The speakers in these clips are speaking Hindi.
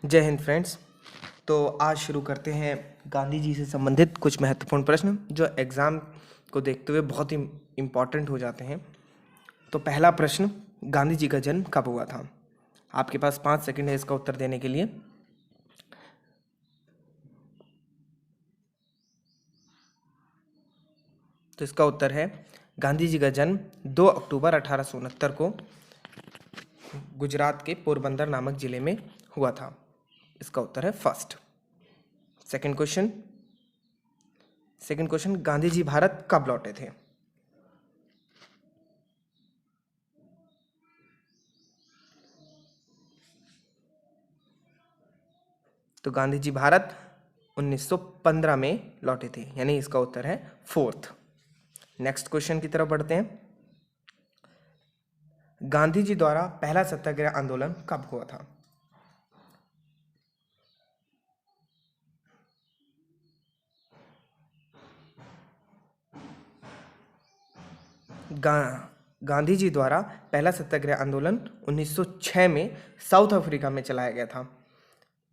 जय हिंद फ्रेंड्स। तो आज शुरू करते हैं गांधी जी से संबंधित कुछ महत्वपूर्ण प्रश्न जो एग्ज़ाम को देखते हुए बहुत ही इम्पॉर्टेंट हो जाते हैं। तो पहला प्रश्न, गांधी जी का जन्म कब हुआ था? आपके पास 5 सेकंड है इसका उत्तर देने के लिए। तो इसका उत्तर है गांधी जी का जन्म 2 अक्टूबर 1869 को गुजरात के पोरबंदर नामक ज़िले में हुआ था। इसका उत्तर है first. Second question, Gandhi ji Bharat कब लौटे थे? तो गांधी जी भारत 1915 में लौटे थे, यानी इसका उत्तर है फोर्थ। नेक्स्ट क्वेश्चन की तरफ बढ़ते हैं। गांधी जी द्वारा पहला सत्याग्रह आंदोलन कब हुआ था? गांधी जी द्वारा पहला सत्याग्रह आंदोलन 1906 में साउथ अफ्रीका में चलाया गया था।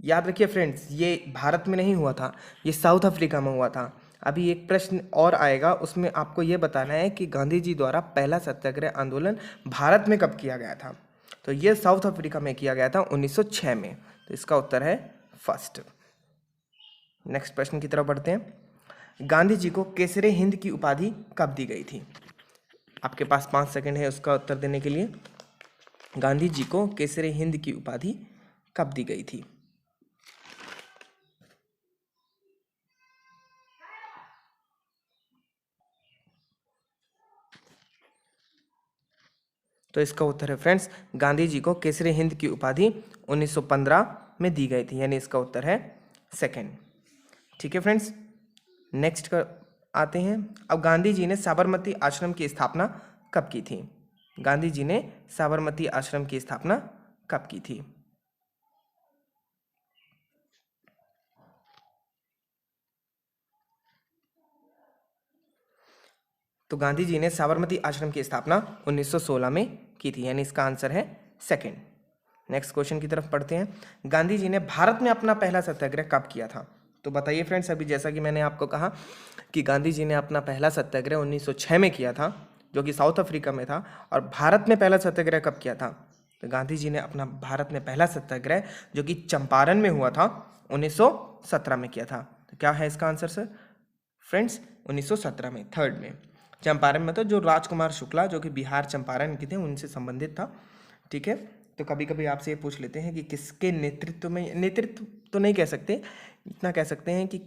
याद रखिए फ्रेंड्स, ये भारत में नहीं हुआ था, ये साउथ अफ्रीका में हुआ था। अभी एक प्रश्न और आएगा, उसमें आपको ये बताना है कि गांधी जी द्वारा पहला सत्याग्रह आंदोलन भारत में कब किया गया था। तो ये साउथ अफ्रीका में किया गया था 1906 में। तो इसका उत्तर है फर्स्ट। नेक्स्ट प्रश्न की तरफ बढ़ते हैं। गांधी जी को केसरे हिंद की उपाधि कब दी गई थी? आपके पास 5 सेकंड है उसका उत्तर देने के लिए। गांधी जी को केसरे हिंद की उपाधि कब दी गई थी? तो इसका उत्तर है फ्रेंड्स, गांधी जी को केसरी हिंद की उपाधि 1915 में दी गई थी, यानी इसका उत्तर है सेकंड। ठीक है फ्रेंड्स, नेक्स्ट कर आते हैं। अब गांधी जी ने साबरमती आश्रम की स्थापना कब की थी? गांधी जी ने साबरमती आश्रम की स्थापना कब की थी? तो गांधी जी ने साबरमती आश्रम की स्थापना 1916 में की थी, यानी इसका आंसर है सेकंड। नेक्स्ट क्वेश्चन की तरफ पढ़ते हैं। गांधी जी ने भारत में अपना पहला सत्याग्रह कब किया था? तो बताइए फ्रेंड्स, अभी जैसा कि मैंने आपको कहा कि गांधी जी ने अपना पहला सत्याग्रह 1906 में किया था, जो कि साउथ अफ्रीका में था। और भारत में पहला सत्याग्रह कब किया था? तो गांधी जी ने अपना भारत में पहला सत्याग्रह, जो कि चंपारण में हुआ था, 1917 में किया था। तो क्या है इसका आंसर सर? फ्रेंड्स 1917 में, थर्ड में। चंपारण में, तो जो राजकुमार शुक्ला जो कि बिहार चंपारण के थे उनसे संबंधित था। ठीक है, तो कभी कभी आपसे ये पूछ लेते हैं कि किसके नेतृत्व में, नेतृत्व तो नहीं कह सकते, इतना कह सकते हैं कि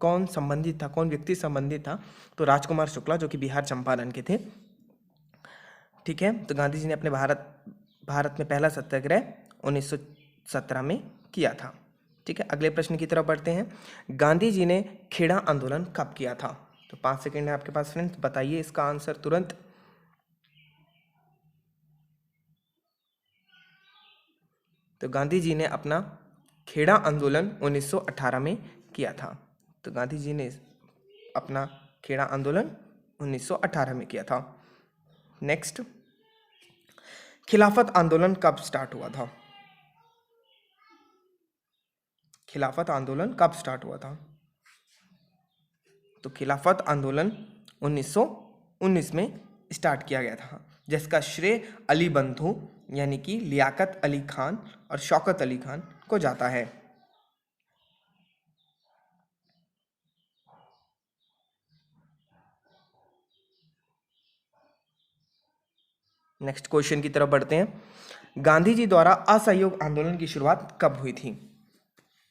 कौन संबंधित था, कौन व्यक्ति संबंधित था। तो राजकुमार शुक्ला जो कि बिहार चंपारण के थे। ठीक है, तो गांधी जी ने अपने भारत में पहला सत्याग्रह 1917 में किया था। ठीक है, अगले प्रश्न की तरफ बढ़ते हैं। गांधी जी ने खेड़ा आंदोलन कब किया था? तो 5 सेकंड है आपके पास फ्रेंड्स, बताइए इसका आंसर तुरंत। तो गांधी जी ने अपना खेड़ा आंदोलन 1918 में किया था। तो गांधी जी ने अपना खेड़ा आंदोलन 1918 में किया था। नेक्स्ट, खिलाफत आंदोलन कब स्टार्ट हुआ था? खिलाफत आंदोलन कब स्टार्ट हुआ था? तो खिलाफत आंदोलन 1919 में स्टार्ट किया गया था, जिसका श्रेय अली बंधु यानी कि लियाकत अली खान और शौकत अली खान को जाता है। नेक्स्ट क्वेश्चन की तरफ बढ़ते हैं। गांधी जी द्वारा असहयोग आंदोलन की शुरुआत कब हुई थी?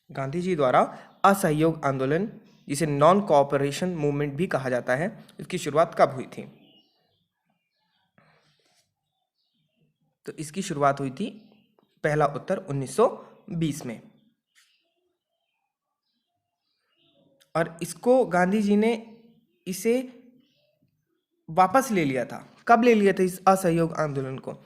गांधी जी द्वारा असहयोग आंदोलन, जिसे नॉन कोऑपरेशन मूवमेंट भी कहा जाता है, इसकी शुरुआत कब हुई थी? तो इसकी शुरुआत हुई थी, पहला उत्तर 1920 में। और इसको गांधी जी ने इसे वापस ले लिया था। कब ले लिया था इस असहयोग आंदोलन को?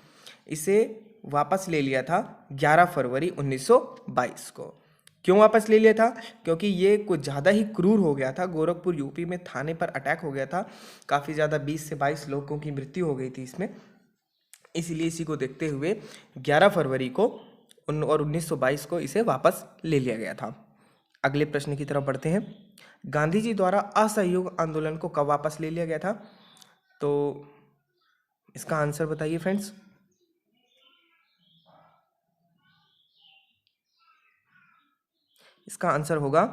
इसे वापस ले लिया था 11 फरवरी 1922 को। क्यों वापस ले लिया था? क्योंकि ये कुछ ज़्यादा ही क्रूर हो गया था। गोरखपुर यूपी में थाने पर अटैक हो गया था, काफ़ी ज़्यादा 20 से 22 लोगों की मृत्यु हो गई थी इसमें। इसलिए इसी को देखते हुए 11 फरवरी को और 1922 को इसे वापस ले लिया गया था। अगले प्रश्न की तरफ बढ़ते हैं। गांधी जी द्वारा असहयोग आंदोलन को कब वापस ले लिया गया था? तो इसका आंसर बताइए फ्रेंड्स। इसका आंसर होगा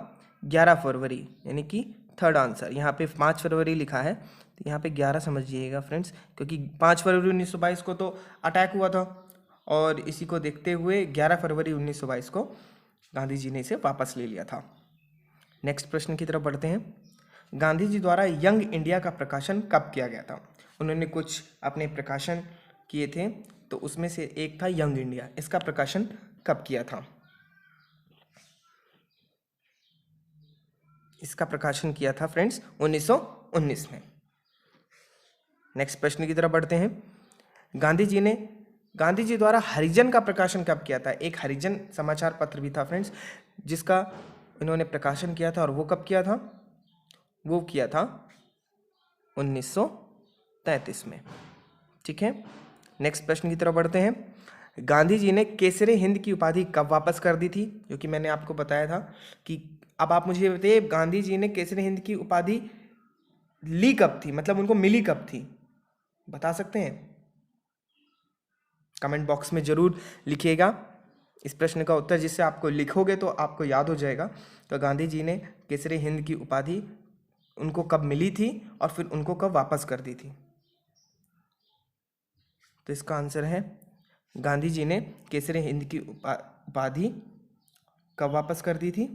11 फरवरी, यानी कि थर्ड आंसर। यहाँ पे 5 फरवरी लिखा है, तो यहाँ पे 11 समझिएगा फ्रेंड्स, क्योंकि 5 फरवरी 1922 को तो अटैक हुआ था, और इसी को देखते हुए 11 फरवरी 1922 को गांधी जी ने इसे वापस ले लिया था। नेक्स्ट प्रश्न की तरफ बढ़ते हैं। गांधी जी द्वारा यंग इंडिया का प्रकाशन कब किया गया था? उन्होंने कुछ अपने प्रकाशन किए थे, तो उसमें से एक था यंग इंडिया। इसका प्रकाशन कब किया था? इसका प्रकाशन किया था फ्रेंड्स 1919 में। नेक्स्ट प्रश्न की तरफ बढ़ते हैं। गांधी जी द्वारा हरिजन का प्रकाशन कब किया था? एक हरिजन समाचार पत्र भी था फ्रेंड्स, जिसका इन्होंने प्रकाशन किया था, और वो कब किया था? वो किया था 1933 में। ठीक है, नेक्स्ट प्रश्न की तरफ बढ़ते हैं। गांधी जी ने केसरे हिंद की उपाधि कब वापस कर दी थी? जो कि मैंने आपको बताया था कि अब आप मुझे बताइए, गांधी जी ने केसरे हिंद की उपाधि ली कब थी, मतलब उनको मिली कब थी? बता सकते हैं? कमेंट बॉक्स में जरूर लिखिएगा इस प्रश्न का उत्तर, जिससे आपको लिखोगे तो आपको याद हो जाएगा। तो गांधी जी ने केसरे हिंद की उपाधि उनको कब मिली थी, और फिर उनको कब वापस कर दी थी? तो इसका आंसर है, गांधी जी ने केसरे हिंद की उपाधि कब वापस कर दी थी?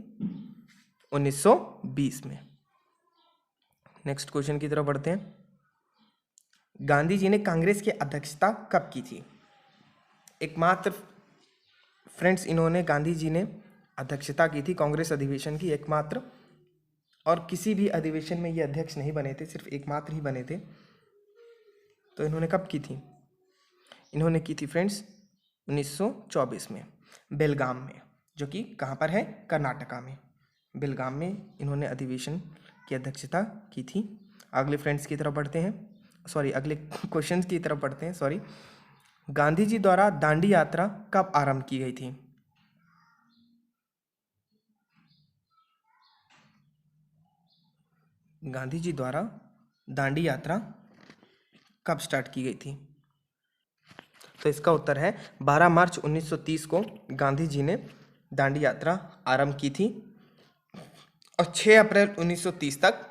1920 में। नेक्स्ट क्वेश्चन की तरफ बढ़ते हैं। गांधी जी ने कांग्रेस की अध्यक्षता कब की थी? एकमात्र फ्रेंड्स, इन्होंने गांधी जी ने अध्यक्षता की थी कांग्रेस अधिवेशन की, एकमात्र, और किसी भी अधिवेशन में ये अध्यक्ष नहीं बने थे, सिर्फ एकमात्र ही बने थे। तो इन्होंने कब की थी? इन्होंने की थी फ्रेंड्स 1924 में, बेलगाम में, जो कि कहाँ पर है? कर्नाटका में। बेलगाम में इन्होंने अधिवेशन की अध्यक्षता की थी। अगले फ्रेंड्स की तरफ बढ़ते हैं, अगले क्वेश्चंस की तरफ बढ़ते हैं। गांधी जी द्वारा दांडी यात्रा कब आरंभ की गई थी? गांधी जी द्वारा दांडी यात्रा कब स्टार्ट की गई थी? तो इसका उत्तर है 12 मार्च 1930 को गांधी जी ने दांडी यात्रा आरंभ की थी, और 6 अप्रैल 1930 तक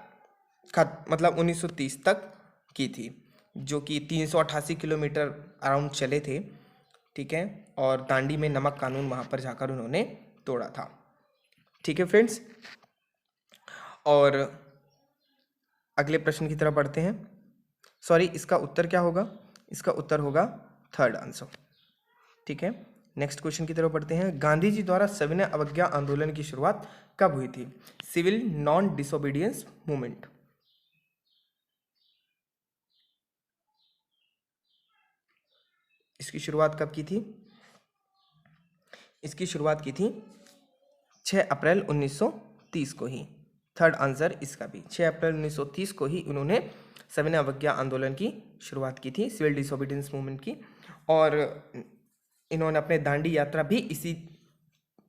मतलब 1930 तक की थी, जो कि 388 किलोमीटर अराउंड चले थे। ठीक है, और दांडी में नमक कानून वहाँ पर जाकर उन्होंने तोड़ा था। ठीक है फ्रेंड्स, और अगले प्रश्न की तरफ बढ़ते हैं। इसका उत्तर क्या होगा? इसका उत्तर होगा थर्ड आंसर। ठीक है, नेक्स्ट क्वेश्चन की तरफ बढ़ते हैं। गांधी जी द्वारा सविनय अवज्ञा आंदोलन की शुरुआत कब हुई थी? Civil non disobedience movement. इसकी शुरुआत कब की थी? इसकी शुरुआत की थी 6 अप्रैल 1930 को ही। थर्ड आंसर इसका भी 6 अप्रैल 1930 को ही उन्होंने सविनय अवज्ञा आंदोलन की शुरुआत की थी, सिविल डिसोबीडियंस मूवमेंट की, और इन्होंने अपने दांडी यात्रा भी इसी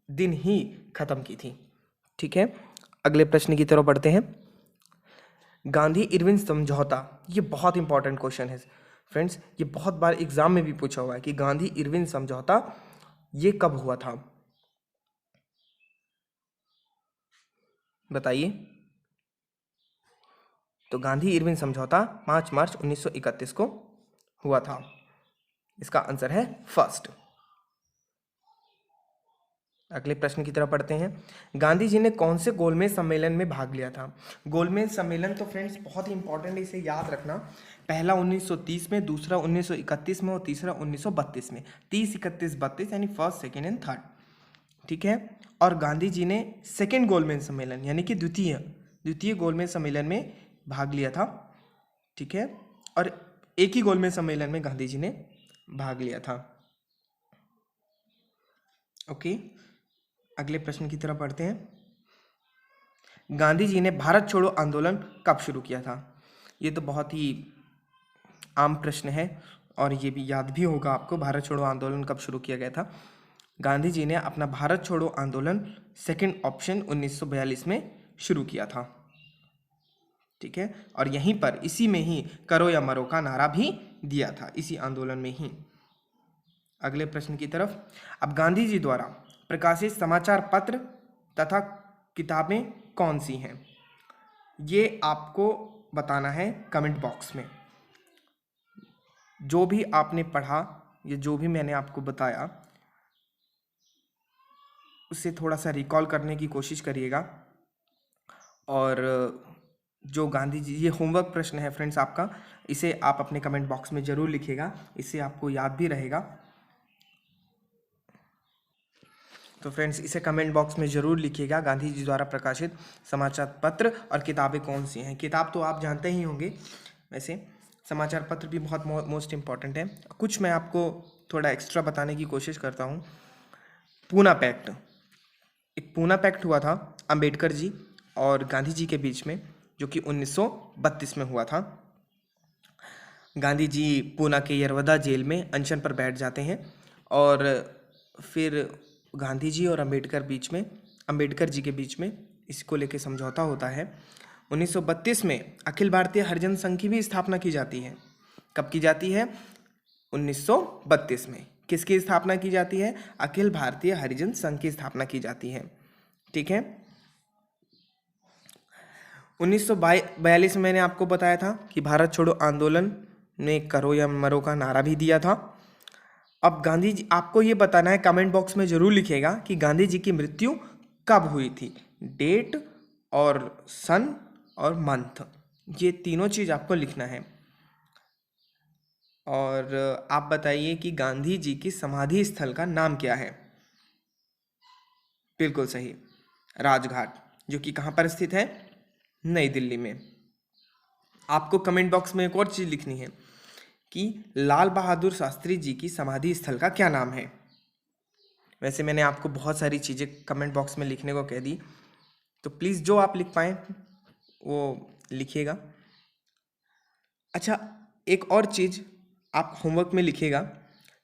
दिन ही खत्म की थी। ठीक है, अगले प्रश्न की तरफ बढ़ते हैं। गांधी इरविन समझौता, ये बहुत इंपॉर्टेंट क्वेश्चन है फ्रेंड्स, ये बहुत बार एग्जाम में भी पूछा हुआ है कि गांधी इरविन समझौता ये कब हुआ था? बताइए। तो गांधी इरविन समझौता 5 मार्च 1931 को हुआ था। इसका आंसर है फर्स्ट। अगले प्रश्न की तरफ पढ़ते हैं। गांधी जी ने कौन से गोलमेज सम्मेलन में भाग लिया था? गोलमेज सम्मेलन तो फ्रेंड्स बहुत ही इंपॉर्टेंट है, इसे याद रखना। पहला 1930 में, दूसरा 1931 में, और तीसरा 1932 में। 30, 31, 32 यानी फर्स्ट, सेकेंड एंड थर्ड। ठीक है, और गांधी जी ने सेकेंड गोलमेज सम्मेलन यानी कि द्वितीय गोलमेज सम्मेलन में भाग लिया था। ठीक है, और एक ही गोलमेज सम्मेलन में गांधी जी ने भाग लिया था। ओके, अगले प्रश्न की तरफ बढ़ते हैं। गांधी जी ने भारत छोड़ो आंदोलन कब शुरू किया था? ये तो बहुत ही आम प्रश्न है, और ये भी याद भी होगा आपको, भारत छोड़ो आंदोलन कब शुरू किया गया था। गांधी जी ने अपना भारत छोड़ो आंदोलन सेकंड ऑप्शन 1942 में शुरू किया था। ठीक है, और यहीं पर इसी में ही करो या मरो का नारा भी दिया था, इसी आंदोलन में ही। अगले प्रश्न की तरफ, अब गांधी जी द्वारा प्रकाशित समाचार पत्र तथा किताबें कौन सी हैं, ये आपको बताना है कमेंट बॉक्स में। जो भी आपने पढ़ा या जो भी मैंने आपको बताया उससे थोड़ा सा रिकॉल करने की कोशिश करिएगा। और जो गांधी जी, ये होमवर्क प्रश्न है फ्रेंड्स आपका, इसे आप अपने कमेंट बॉक्स में ज़रूर लिखिएगा, इससे आपको याद भी रहेगा। तो फ्रेंड्स इसे कमेंट बॉक्स में ज़रूर लिखिएगा, गांधी जी द्वारा प्रकाशित समाचार पत्र और किताबें कौन सी हैं। किताब तो आप जानते ही होंगे, वैसे समाचार पत्र भी बहुत मोस्ट इम्पॉर्टेंट है। कुछ मैं आपको थोड़ा एक्स्ट्रा बताने की कोशिश करता हूँ। पूना पैक्ट, एक पूना पैक्ट हुआ था अंबेडकर जी और गांधी जी के बीच में, जो कि 1932 में हुआ था। गांधी जी पूना के यरवदा जेल में अनशन पर बैठ जाते हैं और फिर गांधी जी और अंबेडकर जी के बीच में इसको लेके समझौता होता है। 1932 में अखिल भारतीय हरिजन संघ की भी स्थापना की जाती है। कब की जाती है? 1932 में। किसकी स्थापना की जाती है? अखिल भारतीय हरिजन संघ की स्थापना की जाती है। ठीक है, 1942 में मैंने आपको बताया था कि भारत छोड़ो आंदोलन ने करो या मरो का नारा भी दिया था। अब गांधी जी, आपको ये बताना है, कमेंट बॉक्स में जरूर लिखिएगा कि गांधी जी की मृत्यु कब हुई थी। डेट और सन और मंथ, ये तीनों चीज़ आपको लिखना है। और आप बताइए कि गांधी जी की समाधि स्थल का नाम क्या है? बिल्कुल सही, राजघाट, जो कि कहाँ पर स्थित है? नई दिल्ली में। आपको कमेंट बॉक्स में एक और चीज़ लिखनी है कि लाल बहादुर शास्त्री जी की समाधि स्थल का क्या नाम है। वैसे मैंने आपको बहुत सारी चीज़ें कमेंट बॉक्स में लिखने को कह दी, तो प्लीज़ जो आप लिख पाएँ वो लिखिएगा। अच्छा, एक और चीज़ आप होमवर्क में लिखिएगा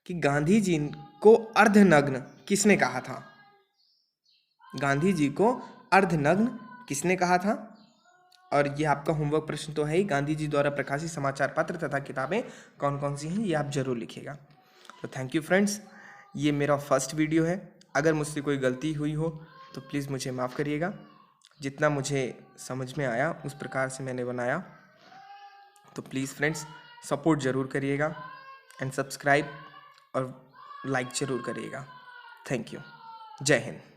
कि गांधी जी को अर्धनग्न किसने कहा था? गांधी जी को अर्धनग्न किसने कहा था? और ये आपका होमवर्क प्रश्न तो है ही, गांधी जी द्वारा प्रकाशित समाचार पत्र तथा किताबें कौन कौन सी हैं, ये आप जरूर लिखिएगा। तो थैंक यू फ्रेंड्स, ये मेरा फर्स्ट वीडियो है। अगर मुझसे कोई गलती हुई हो तो प्लीज़ मुझे माफ़ करिएगा। जितना मुझे समझ में आया उस प्रकार से मैंने बनाया। तो प्लीज़ फ्रेंड्स सपोर्ट ज़रूर करिएगा एंड सब्सक्राइब और लाइक ज़रूर करिएगा। Thank you. जय हिंद।